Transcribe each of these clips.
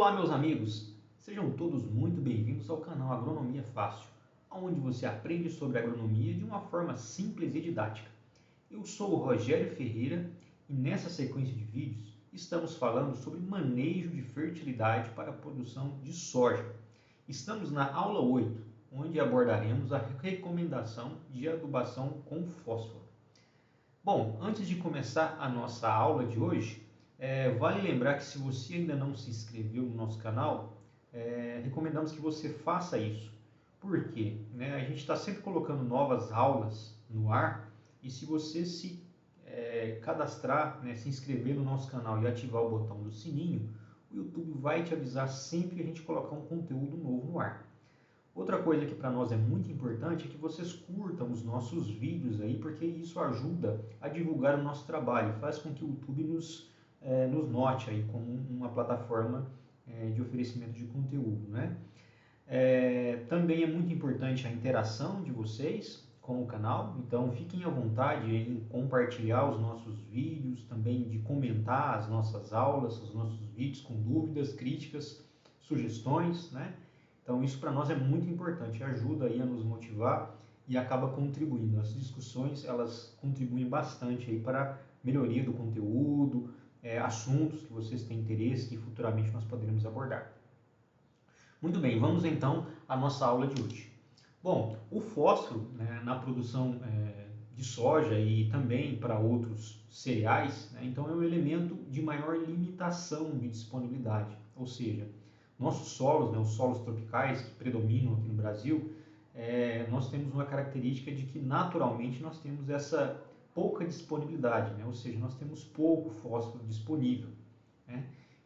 Olá, meus amigos! Sejam todos muito bem-vindos ao canal Agronomia Fácil, onde você aprende sobre agronomia de uma forma simples e didática. Eu sou o Rogério Ferreira e nessa sequência de vídeos estamos falando sobre manejo de fertilidade para a produção de soja. Estamos na aula 8, onde abordaremos a recomendação de adubação com fósforo. Bom, antes de começar a nossa aula de hoje, vale lembrar que se você ainda não se inscreveu no nosso canal, recomendamos que você faça isso. Por quê? A gente está sempre colocando novas aulas no ar e se você se cadastrar, se inscrever no nosso canal e ativar o botão do sininho, o YouTube vai te avisar sempre que a gente colocar um conteúdo novo no ar. Outra coisa que para nós é muito importante é que vocês curtam os nossos vídeos aí, porque isso ajuda a divulgar o nosso trabalho, faz com que o YouTube nos note aí como uma plataforma de oferecimento de conteúdo, né? Também é muito importante a interação de vocês com o canal, então fiquem à vontade em compartilhar os nossos vídeos, também de comentar as nossas aulas, os nossos vídeos com dúvidas, críticas, sugestões, né? Então isso para nós é muito importante, ajuda aí a nos motivar e acaba contribuindo. As discussões elas contribuem bastante aí para a melhoria do conteúdo, assuntos que vocês têm interesse que futuramente nós poderemos abordar. Muito bem, vamos então à nossa aula de hoje. Bom, o fósforo na produção de soja e também para outros cereais, então é um elemento de maior limitação de disponibilidade, ou seja, nossos solos, os solos tropicais que predominam aqui no Brasil, nós temos uma característica de que naturalmente nós temos essa pouca disponibilidade, ou seja, nós temos pouco fósforo disponível.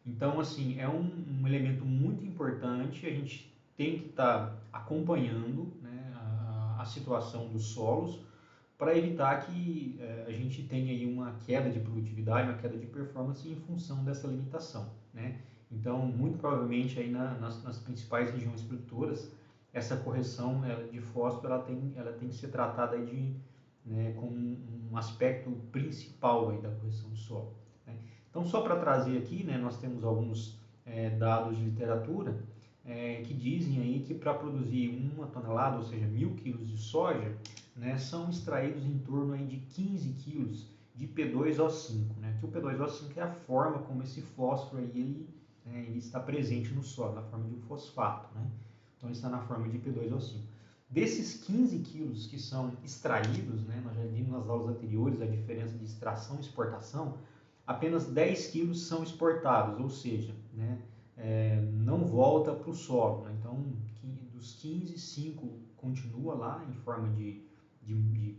Então, assim, é um elemento muito importante, a gente tem que estar acompanhando a situação dos solos para evitar que a gente tenha aí uma queda de produtividade, uma queda de performance em função dessa limitação. Então, muito provavelmente aí nas principais regiões produtoras, essa correção de fósforo ela tem que ser tratada aí com um aspecto principal aí da correção do solo. Então, só para trazer aqui, nós temos alguns dados de literatura que dizem aí que para produzir 1 tonelada, ou seja, 1.000 quilos de soja, são extraídos em torno aí de 15 quilos de P2O5, que o P2O5 é a forma como esse fósforo aí ele está presente no solo, na forma de um fosfato, então ele está na forma de P2O5. Desses 15 quilos que são extraídos, nós já vimos nas aulas anteriores a diferença de extração e exportação, apenas 10 quilos são exportados, ou seja, não volta para o solo. Então, dos 15, 5 continua lá em forma de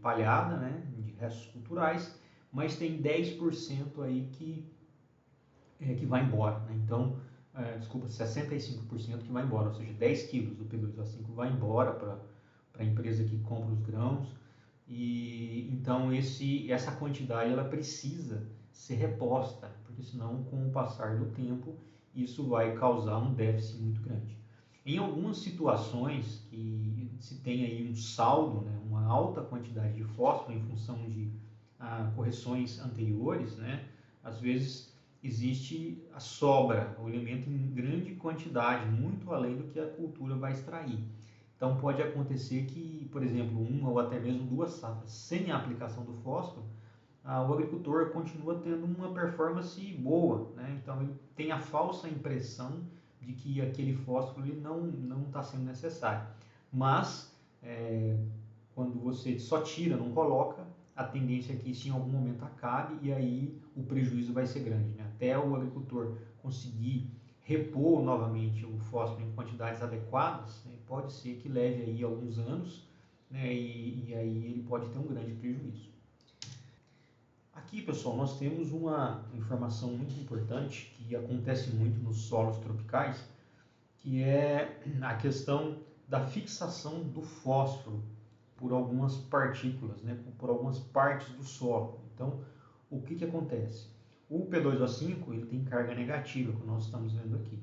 palhada, de restos culturais, mas tem 10% aí que vai embora. Então, 65% que vai embora, ou seja, 10 quilos do P2O5 vai embora para a empresa que compra os grãos. E então essa quantidade ela precisa ser reposta, porque senão com o passar do tempo isso vai causar um déficit muito grande. Em algumas situações que se tem aí um saldo, uma alta quantidade de fósforo em função de correções anteriores, às vezes existe a sobra, o elemento em grande quantidade, muito além do que a cultura vai extrair. Então pode acontecer que, por exemplo, uma ou até mesmo 2 safras sem a aplicação do fósforo, o agricultor continua tendo uma performance boa, então ele tem a falsa impressão de que aquele fósforo ele não está sendo necessário. Mas quando você só tira, não coloca, a tendência é que isso em algum momento acabe e aí o prejuízo vai ser grande. Até o agricultor conseguir repor novamente o fósforo em quantidades adequadas, pode ser que leve aí alguns anos, e aí ele pode ter um grande prejuízo. Aqui, pessoal, nós temos uma informação muito importante que acontece muito nos solos tropicais, que é a questão da fixação do fósforo por algumas partículas, por algumas partes do solo. Então, o que acontece? O P2O5 ele tem carga negativa, como nós estamos vendo aqui.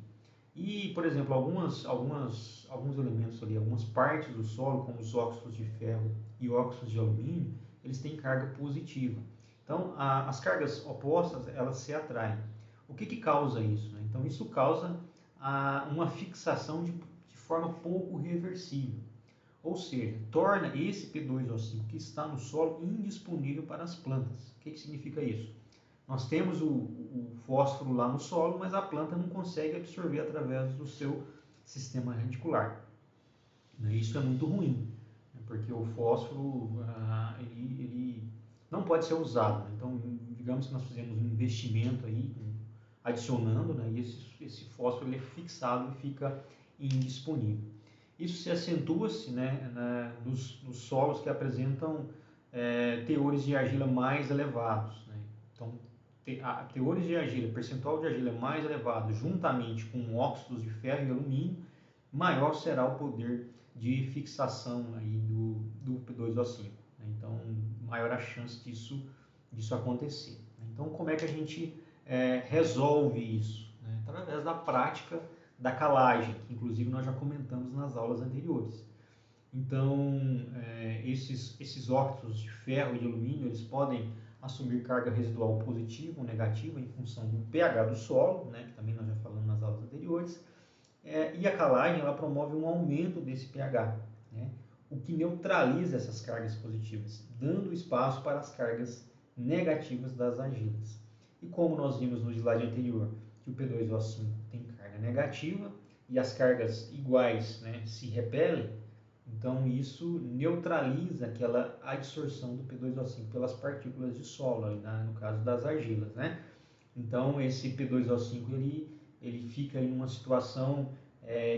E, por exemplo, alguns elementos ali, algumas partes do solo, como os óxidos de ferro e óxidos de alumínio, eles têm carga positiva. Então, as cargas opostas, elas se atraem. O que causa isso? Então, isso causa uma fixação de forma pouco reversível. Ou seja, torna esse P2O5 que está no solo indisponível para as plantas. O que significa isso? Nós temos o fósforo lá no solo, mas a planta não consegue absorver através do seu sistema radicular. Isso é muito ruim, porque o fósforo ele não pode ser usado. Então, digamos que nós fizemos um investimento aí, adicionando, e esse fósforo ele é fixado e fica indisponível. Isso se acentua-se nos solos que apresentam teores de argila mais elevados. Então, teores de argila, percentual de argila mais elevado, juntamente com óxidos de ferro e alumínio, maior será o poder de fixação aí do P2O5. Então, maior a chance disso acontecer. Então, como é que a gente resolve isso? Através da prática da calagem, que inclusive nós já comentamos nas aulas anteriores. Então, esses óxidos de ferro e de alumínio, eles podem assumir carga residual positiva ou negativa em função do pH do solo, que também nós já falamos nas aulas anteriores, e a calagem ela promove um aumento desse pH, o que neutraliza essas cargas positivas, dando espaço para as cargas negativas das argilas. E como nós vimos no slide anterior, que o P2O5 tem carga negativa e as cargas iguais se repelem, então isso neutraliza aquela absorção do P2O5 pelas partículas de solo, no caso das argilas. Então esse P2O5 ele fica em uma situação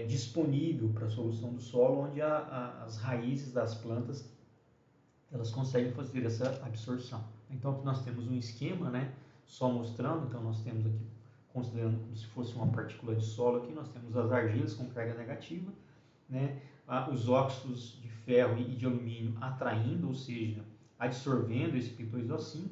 disponível para a solução do solo, onde as raízes das plantas elas conseguem fazer essa absorção. Então aqui nós temos um esquema, só mostrando. Então nós temos aqui, considerando como se fosse uma partícula de solo aqui, nós temos as argilas com carga negativa, os óxidos de ferro e de alumínio atraindo, ou seja, absorvendo esse P2O5,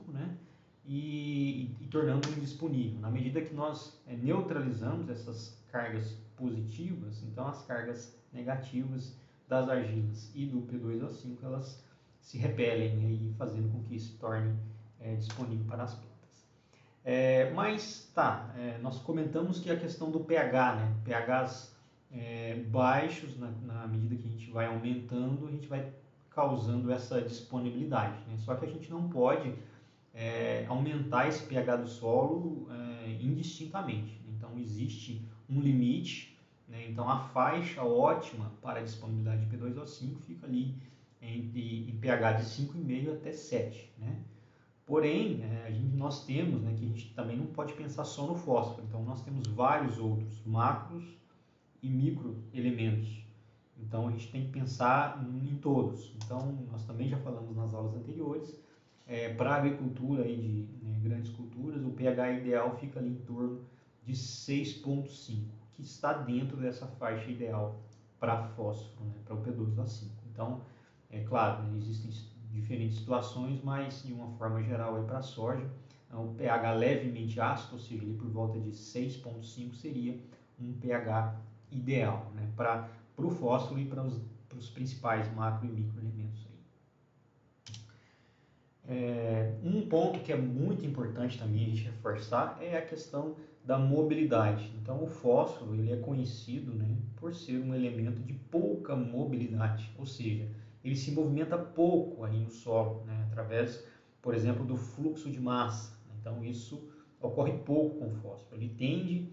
e tornando indisponível. Na medida que nós neutralizamos essas cargas positivas, então as cargas negativas das argilas e do P2O5 elas se repelem, fazendo com que isso se torne disponível para as plantas. Nós comentamos que a questão do pH, pHs baixos, na medida que a gente vai aumentando, a gente vai causando essa disponibilidade. Só que a gente não pode aumentar esse pH do solo indistintamente. Então existe um limite, então a faixa ótima para a disponibilidade de P2O5 fica ali em pH de 5,5 até 7. Porém, nós temos que a gente também não pode pensar só no fósforo. Então nós temos vários outros macros e micro elementos. Então a gente tem que pensar em todos. Então nós também já falamos nas aulas anteriores, para a agricultura de grandes culturas, o pH ideal fica ali em torno de 6,5, que está dentro dessa faixa ideal para fósforo, para o P2O5. Então, é claro, existem diferentes situações, mas de uma forma geral para a soja, o pH levemente ácido, ou seja, ali por volta de 6,5 seria um pH ideal para o fósforo e para os principais macro e micro elementos. Um ponto que é muito importante também a gente reforçar é a questão da mobilidade. Então o fósforo ele é conhecido por ser um elemento de pouca mobilidade, ou seja, ele se movimenta pouco aí no solo, através, por exemplo, do fluxo de massa. Então isso ocorre pouco com o fósforo. Ele tende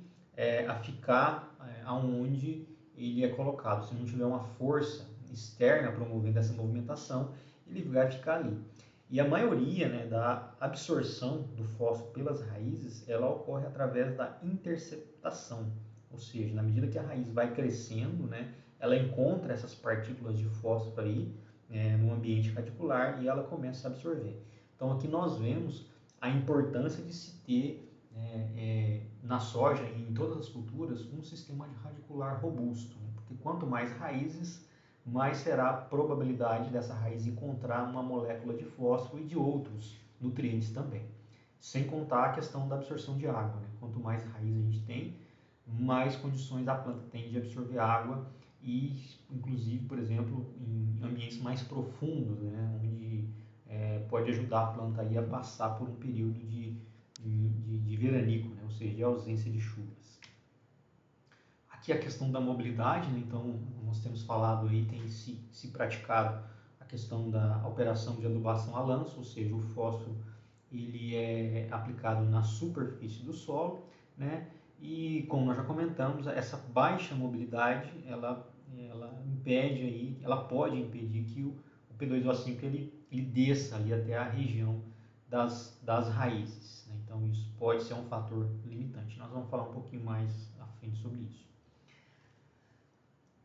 a ficar aonde ele é colocado. Se não tiver uma força externa promovendo essa movimentação, ele vai ficar ali. E a maioria da absorção do fósforo pelas raízes, ela ocorre através da interceptação. Ou seja, na medida que a raiz vai crescendo, ela encontra essas partículas de fósforo aí no ambiente radicular e ela começa a absorver. Então aqui nós vemos a importância de se ter na soja e em todas as culturas um sistema radicular robusto, porque quanto mais raízes, mais será a probabilidade dessa raiz encontrar uma molécula de fósforo e de outros nutrientes também. Sem contar a questão da absorção de água. Quanto mais raiz a gente tem, mais condições a planta tem de absorver água e, inclusive, por exemplo, em ambientes mais profundos, onde pode ajudar a planta aí a passar por um período de veranico, ou seja, de ausência de chuvas. Aqui a questão da mobilidade, né? Então nós temos falado aí, tem se praticado a questão da operação de adubação a lanço, ou seja, o fósforo ele é aplicado na superfície do solo, né? E como nós já comentamos, essa baixa mobilidade, ela impede aí, ela pode impedir que o P2O5 ele desça ali até a região das raízes, né? Então isso pode ser um fator limitante. Nós vamos falar um pouquinho mais à frente sobre isso.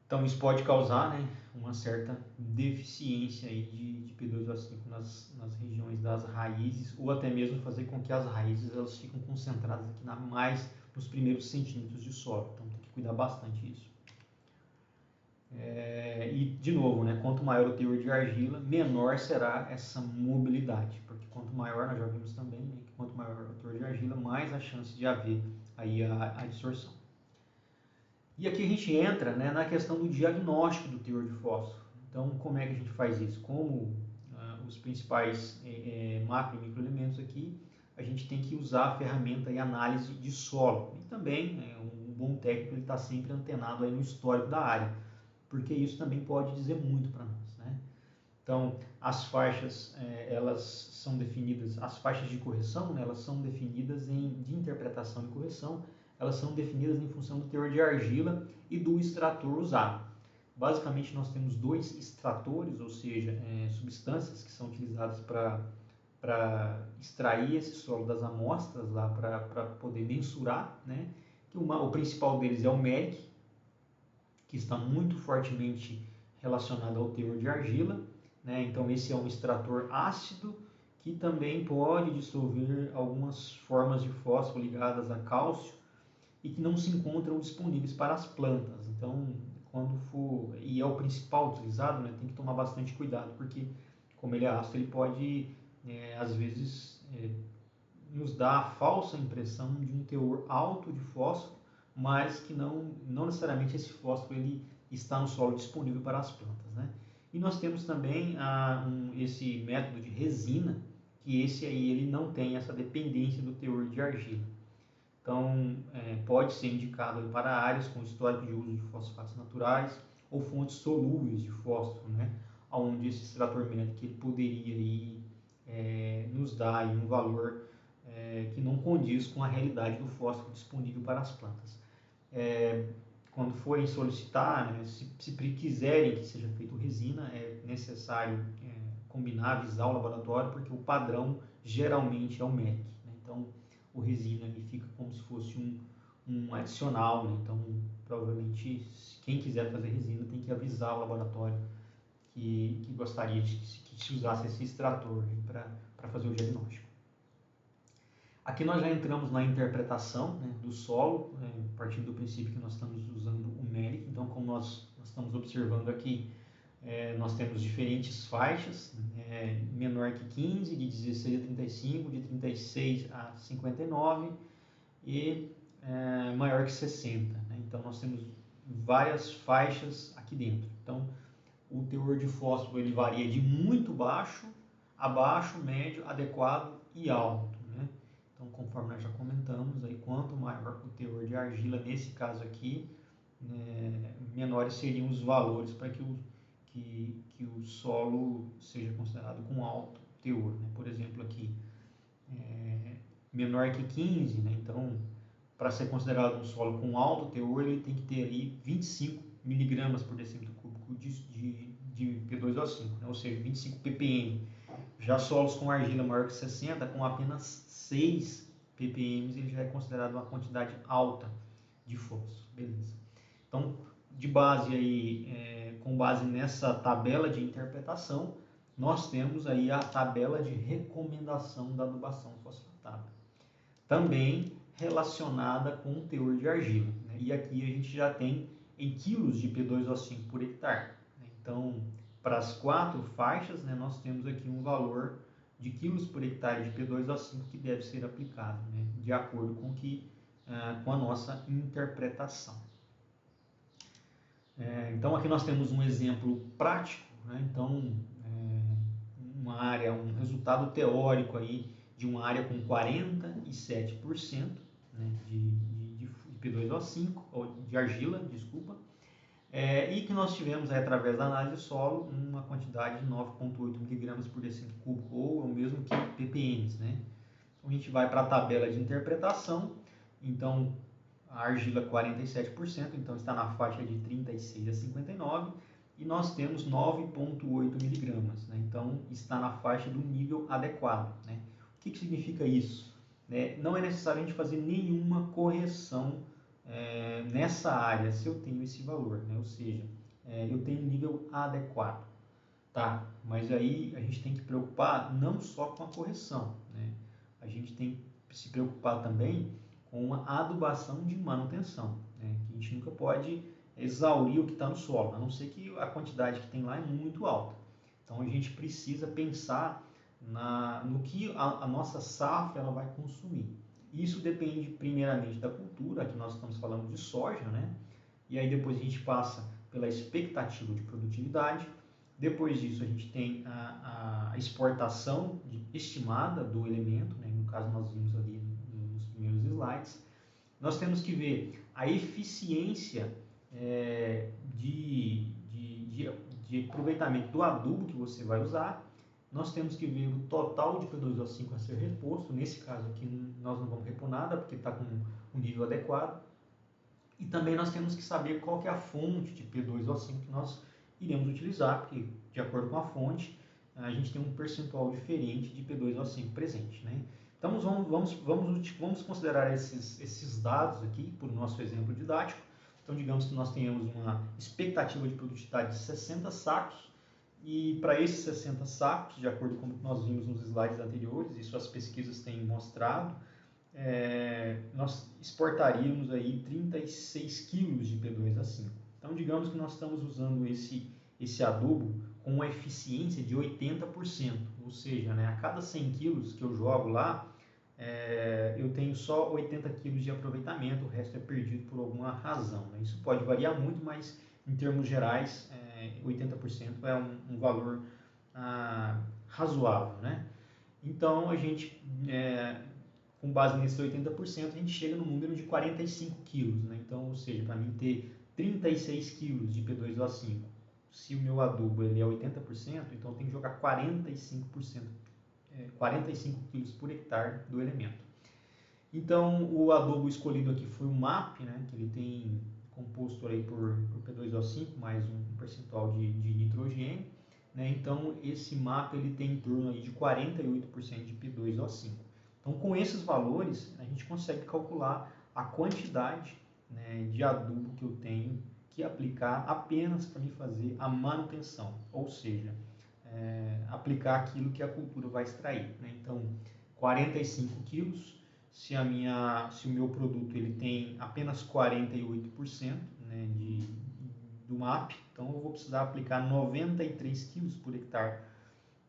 Então isso pode causar, né, uma certa deficiência aí de P2O5 nas regiões das raízes, ou até mesmo fazer com que as raízes elas fiquem concentradas aqui mais nos primeiros centímetros de solo. Então tem que cuidar bastante disso. E de novo, né, quanto maior o teor de argila, menor será essa mobilidade, porque quanto maior, nós já vimos também, né, que quanto maior o teor de argila, mais a chance de haver aí a dissorção. E aqui a gente entra, né, na questão do diagnóstico do teor de fósforo. Então, como é que a gente faz isso? Como os principais macro e microelementos aqui, a gente tem que usar a ferramenta e análise de solo. E também, um bom técnico está sempre antenado aí no histórico da área, porque isso também pode dizer muito para nós, né? Então, as faixas, elas são definidas, as faixas de correção, né, elas são definidas de interpretação e correção, elas são definidas em função do teor de argila e do extrator usado. Basicamente, nós temos dois extratores, ou seja, substâncias que são utilizadas para extrair esse solo das amostras, lá para poder mensurar, né? Que o principal deles é o MERIC, que está muito fortemente relacionado ao teor de argila, né? Então, esse é um extrator ácido que também pode dissolver algumas formas de fósforo ligadas a cálcio, e que não se encontram disponíveis para as plantas. Então, quando for, e é o principal utilizado, né, tem que tomar bastante cuidado, porque como ele é ácido, ele pode, às vezes, nos dar a falsa impressão de um teor alto de fósforo, mas que não necessariamente esse fósforo ele está no solo disponível para as plantas, né? E nós temos também esse método de resina, que esse aí ele não tem essa dependência do teor de argila. Então, pode ser indicado para áreas com histórico de uso de fosfatos naturais ou fontes solúveis de fósforo, né? Onde esse extrator médico ele poderia aí, nos dar aí um valor que não condiz com a realidade do fósforo disponível para as plantas. Quando forem solicitar, né, se quiserem que seja feito resina, é necessário combinar, avisar o laboratório, porque o padrão geralmente é o MERIC, né? Então, o resina ele fica como se fosse um adicional, né? Então, provavelmente, quem quiser fazer resina tem que avisar o laboratório que gostaria que se usasse esse extrator para fazer o diagnóstico. Aqui nós já entramos na interpretação, né, do solo, partindo do princípio que nós estamos usando o MERIC. Então, como nós estamos observando aqui, nós temos diferentes faixas, menor que 15, de 16 a 35, de 36 a 59 e maior que 60. Né? Então, nós temos várias faixas aqui dentro. Então, o teor de fósforo ele varia de muito baixo a baixo, médio, adequado e alto. Né? Então, conforme nós já comentamos, aí, quanto maior o teor de argila, nesse caso aqui, menores seriam os valores para que o solo seja considerado com alto teor. Né? Por exemplo, aqui, menor que 15, né? Então, para ser considerado um solo com alto teor, ele tem que ter ali 25 miligramas por decímetro cúbico de P2O5, né? Ou seja, 25 ppm. Já solos com argila maior que 60, com apenas 6 ppm, ele já é considerado uma quantidade alta de fósforo. Beleza. Então, de base aí, com base nessa tabela de interpretação, nós temos aí a tabela de recomendação da adubação fosfatada, também relacionada com o teor de argila, né? E aqui a gente já tem em quilos de P2O5 por hectare, né? Então, para as 4 faixas, né, nós temos aqui um valor de quilos por hectare de P2O5 que deve ser aplicado, né, de acordo com a nossa interpretação. Então, aqui nós temos um exemplo prático, né? Então, uma área, um resultado teórico aí de uma área com 47%, né, de P2O5, ou de argila, desculpa, e que nós tivemos, aí, através da análise de solo, uma quantidade de 9,8 mg por decímetro cúbico, ou o mesmo que ppm, né? Então, a gente vai para a tabela de interpretação, então a argila 47%, então está na faixa de 36 a 59, e nós temos 9,8 miligramas, né? Então está na faixa do nível adequado, né? O que significa isso? Não é necessário a gente fazer nenhuma correção nessa área se eu tenho esse valor, né? Ou seja, eu tenho um nível adequado, tá? Mas aí a gente tem que preocupar não só com a correção, né? A gente tem que se preocupar também com uma adubação de manutenção, né? Que a gente nunca pode exaurir o que está no solo, a não ser que a quantidade que tem lá é muito alta. Então a gente precisa pensar no que a nossa safra ela vai consumir. Isso depende primeiramente da cultura, aqui nós estamos falando de soja, né? E aí depois a gente passa pela expectativa de produtividade. Depois disso a gente tem a exportação estimada do elemento, né? No caso nós vimos ali nos primeiros slides. Nós temos que ver a eficiência de aproveitamento do adubo que você vai usar. Nós temos que ver o total de P2O5 a ser reposto. Nesse caso aqui nós não vamos repor nada porque está com um nível adequado. E também nós temos que saber qual que é a fonte de P2O5 que nós iremos utilizar, porque de acordo com a fonte a gente tem um percentual diferente de P2O5 presente, né? Então vamos considerar esses dados aqui por nosso exemplo didático. Então digamos que nós tenhamos uma expectativa de produtividade de 60 sacos, e para esses 60 sacos, de acordo com o que nós vimos nos slides anteriores, isso as pesquisas têm mostrado, nós exportaríamos aí 36 kg de P2A5. Então digamos que nós estamos usando esse adubo com uma eficiência de 80%, ou seja, né, a cada 100 kg que eu jogo lá, eu tenho só 80 kg de aproveitamento, o resto é perdido por alguma razão, né? Isso pode variar muito, mas em termos gerais, 80% é um valor razoável, né? Então a gente, com base nesse 80%, a gente chega no número de 45 quilos, né? Então, ou seja, para mim ter 36 quilos de P2O5, se o meu adubo ele é 80%, então eu tenho que jogar 45%, 45 quilos por hectare do elemento. Então, o adubo escolhido aqui foi o MAP, né? Que ele tem composto aí por P2O5 mais um percentual de nitrogênio, né? Então esse MAP ele tem em torno aí de 48% de P2O5. Então com esses valores a gente consegue calcular a quantidade, né, de adubo que eu tenho que aplicar apenas para me fazer a manutenção, ou seja, aplicar aquilo que a cultura vai extrair, né? Então 45 quilos. Se o meu produto ele tem apenas 48%, né, do MAP, então eu vou precisar aplicar 93 kg por hectare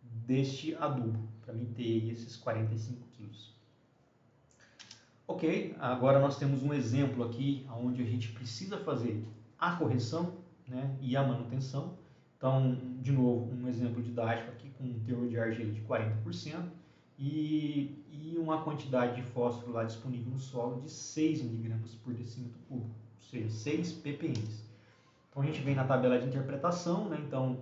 deste adubo para mim ter esses 45 kg. Ok, agora nós temos um exemplo aqui onde a gente precisa fazer a correção, né, e a manutenção. Então, de novo, um exemplo didático aqui com um teor de argila de 40%. E uma quantidade de fósforo lá disponível no solo de 6 mg por decímetro cúbico, ou seja, 6 ppm. Então a gente vem na tabela de interpretação, né? Então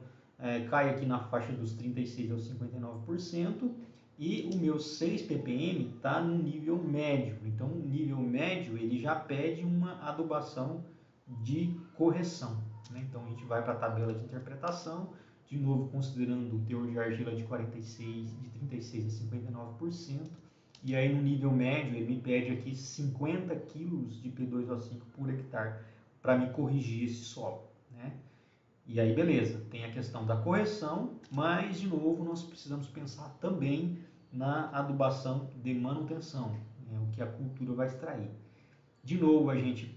cai aqui na faixa dos 36 ao 59%, e o meu 6 ppm está no nível médio. Então o nível médio ele já pede uma adubação de correção, né? Então a gente vai para a tabela de interpretação, de novo considerando o teor de argila de 36 a 59%, e aí no nível médio ele me pede aqui 50 kg de P2O5 por hectare para me corrigir esse solo, né? E aí beleza, tem a questão da correção, mas de novo nós precisamos pensar também na adubação de manutenção, né, o que a cultura vai extrair. De novo a gente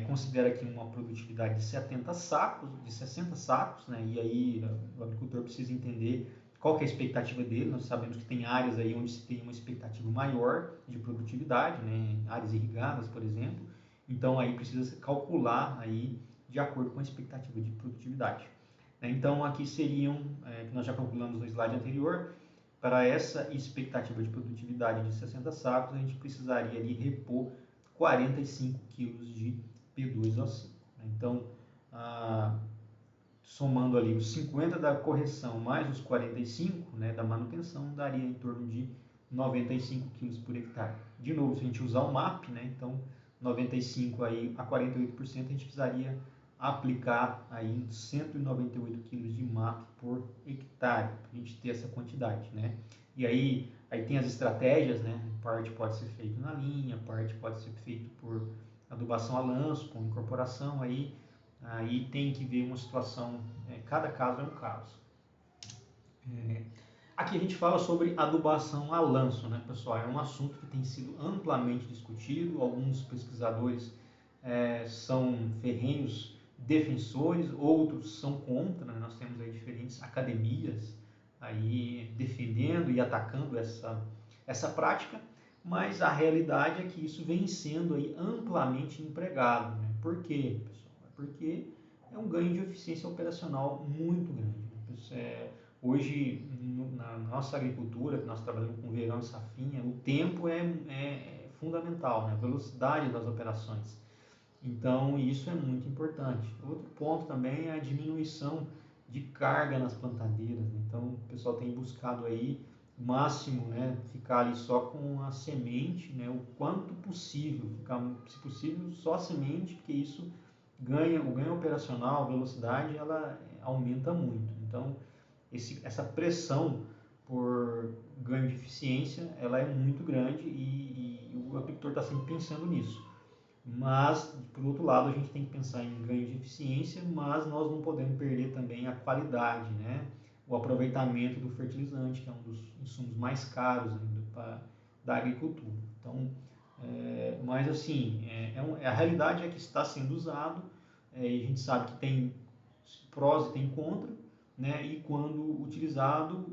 considera aqui uma produtividade de 60 sacos, né? E aí o agricultor precisa entender qual que é a expectativa dele. Nós sabemos que tem áreas aí onde se tem uma expectativa maior de produtividade, né? Áreas irrigadas, por exemplo. Então aí precisa calcular aí de acordo com a expectativa de produtividade. Então aqui seriam, que nós já calculamos no slide anterior, para essa expectativa de produtividade de 60 sacos, a gente precisaria ali repor 45 kg de P2O5. Então, somando ali os 50 da correção mais os 45, né, da manutenção, daria em torno de 95 kg por hectare. De novo, se a gente usar o MAP, né, então 95 aí a 48%, a gente precisaria aplicar aí 198 kg de MAP por hectare, para a gente ter essa quantidade, né? E aí tem as estratégias, né? Parte pode ser feito na linha, parte pode ser feito por adubação a lanço, com incorporação, aí tem que ver uma situação, cada caso é um caso. Aqui a gente fala sobre adubação a lanço, né, pessoal? É um assunto que tem sido amplamente discutido, alguns pesquisadores são ferrenhos defensores, outros são contra, né? Nós temos aí diferentes academias aí defendendo e atacando essa prática, mas a realidade é que isso vem sendo aí amplamente empregado, né? Por quê, pessoal? Porque é um ganho de eficiência operacional muito grande, né? Hoje, na nossa agricultura, que nós trabalhamos com verão e safrinha, o tempo é fundamental, né? A velocidade das operações. Então, isso é muito importante. Outro ponto também é a diminuição de carga nas plantadeiras, né? Então, o pessoal tem buscado aí o máximo, né, ficar ali só com a semente, né, o quanto possível, ficar, se possível, só a semente, porque isso o ganho operacional, a velocidade, ela aumenta muito. Então, essa pressão por ganho de eficiência, ela é muito grande e o agricultor está sempre pensando nisso. Mas, por outro lado, a gente tem que pensar em ganho de eficiência, mas nós não podemos perder também a qualidade, né? O aproveitamento do fertilizante, que é um dos insumos mais caros ainda da agricultura. Então, mas assim, a realidade é que está sendo usado, e a gente sabe que tem prós e tem contra, né? E quando utilizado,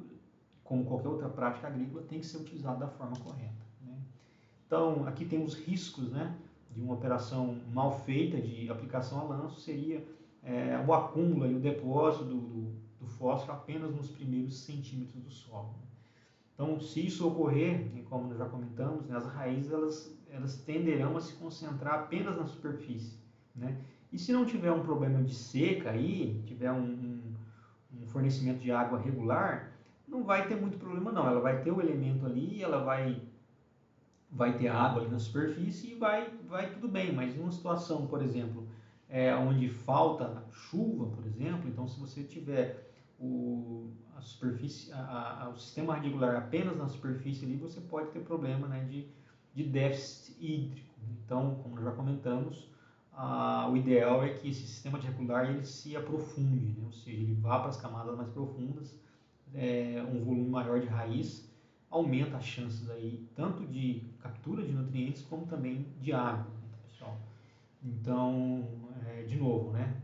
como qualquer outra prática agrícola, tem que ser utilizado da forma correta, né? Então, aqui tem os riscos, né, de uma operação mal feita de aplicação a lanço, seria o acúmulo e o depósito do fósforo apenas nos primeiros centímetros do solo. Então, se isso ocorrer, como nós já comentamos, né, as raízes elas tenderão a se concentrar apenas na superfície, né? E se não tiver um problema de seca aí, tiver um fornecimento de água regular, não vai ter muito problema não. Ela vai ter o elemento ali, ela vai ter água ali na superfície e vai tudo bem. Mas em uma situação, por exemplo, onde falta chuva, por exemplo, então se você tiver a superfície, o sistema radicular apenas na superfície ali, você pode ter problema, né, de déficit hídrico. Então, como nós já comentamos, o ideal é que esse sistema radicular ele se aprofunde, né? Ou seja, ele vá para as camadas mais profundas, um volume maior de raiz aumenta as chances aí tanto de captura de nutrientes como também de água, né, pessoal? Então, de novo, né,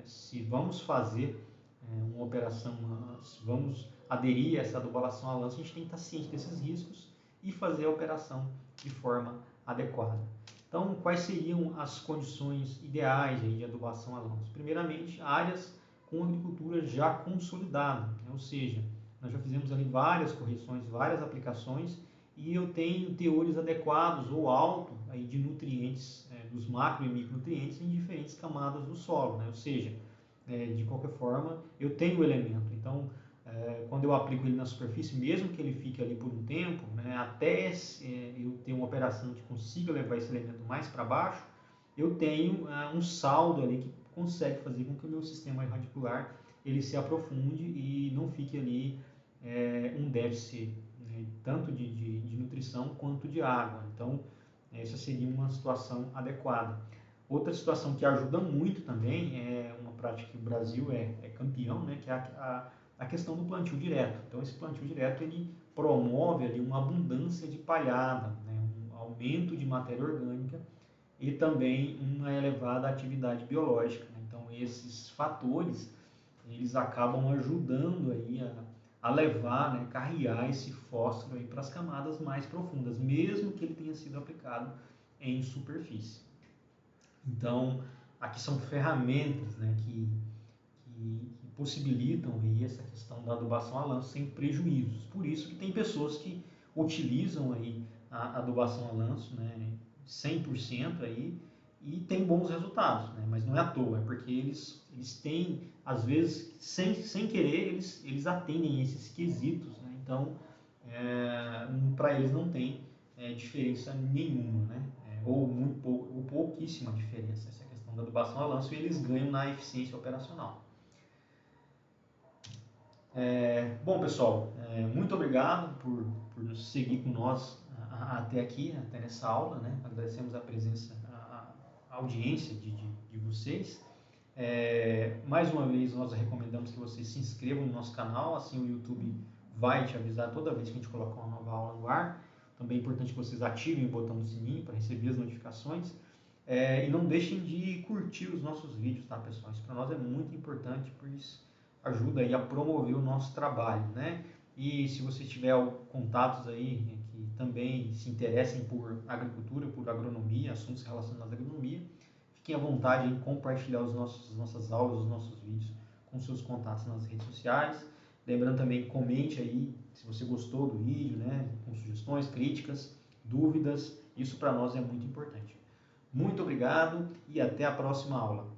se vamos fazer uma operação, se vamos aderir a essa adubação a lanço, a gente tem que estar ciente desses riscos e fazer a operação de forma adequada. Então, quais seriam as condições ideais aí de adubação a lanço? Primeiramente, áreas com agricultura já consolidada, né? Ou seja, nós já fizemos ali várias correções, várias aplicações e eu tenho teores adequados ou alto aí de nutrientes, dos macro e micronutrientes em diferentes camadas do solo, né? Ou seja, de qualquer forma, eu tenho o elemento. Então, quando eu aplico ele na superfície, mesmo que ele fique ali por um tempo, né, até eu ter uma operação que consiga levar esse elemento mais para baixo, eu tenho um saldo ali que consegue fazer com que o meu sistema radicular ele se aprofunde e não fique ali um déficit, né, tanto de nutrição quanto de água. Então, essa seria uma situação adequada. Outra situação que ajuda muito também é uma prática que o Brasil é campeão, né, que é a questão do plantio direto. Então, esse plantio direto ele promove ali uma abundância de palhada, né, um aumento de matéria orgânica e também uma elevada atividade biológica, né? Então, esses fatores eles acabam ajudando aí a levar, né, carrear esse fósforo para as camadas mais profundas, mesmo que ele tenha sido aplicado em superfície. Então, aqui são ferramentas, né, que possibilitam aí essa questão da adubação a lanço sem prejuízos. Por isso que tem pessoas que utilizam aí a adubação a lanço, né, 100% aí e tem bons resultados, né? Mas não é à toa, é porque eles têm, às vezes, sem querer, eles atendem esses quesitos, né? Então, para eles não tem diferença nenhuma, né? Ou muito pouco, ou pouquíssima diferença, essa questão da adubação a lanço, e eles ganham na eficiência operacional. Bom, pessoal, muito obrigado por seguir com nós até aqui, até nessa aula, né? Agradecemos a presença, a audiência de vocês. Mais uma vez, nós recomendamos que vocês se inscrevam no nosso canal, assim o YouTube vai te avisar toda vez que a gente colocar uma nova aula no ar. Também é importante que vocês ativem o botão do sininho para receber as notificações. E não deixem de curtir os nossos vídeos, tá, pessoal? Isso para nós é muito importante, pois ajuda aí a promover o nosso trabalho, né? E se você tiver contatos aí que também se interessem por agricultura, por agronomia, assuntos relacionados à agronomia, fiquem à vontade em compartilhar as nossas aulas, os nossos vídeos com seus contatos nas redes sociais. Lembrando também, comente aí se você gostou do vídeo, né? Com sugestões, críticas, dúvidas. Isso para nós é muito importante. Muito obrigado e até a próxima aula.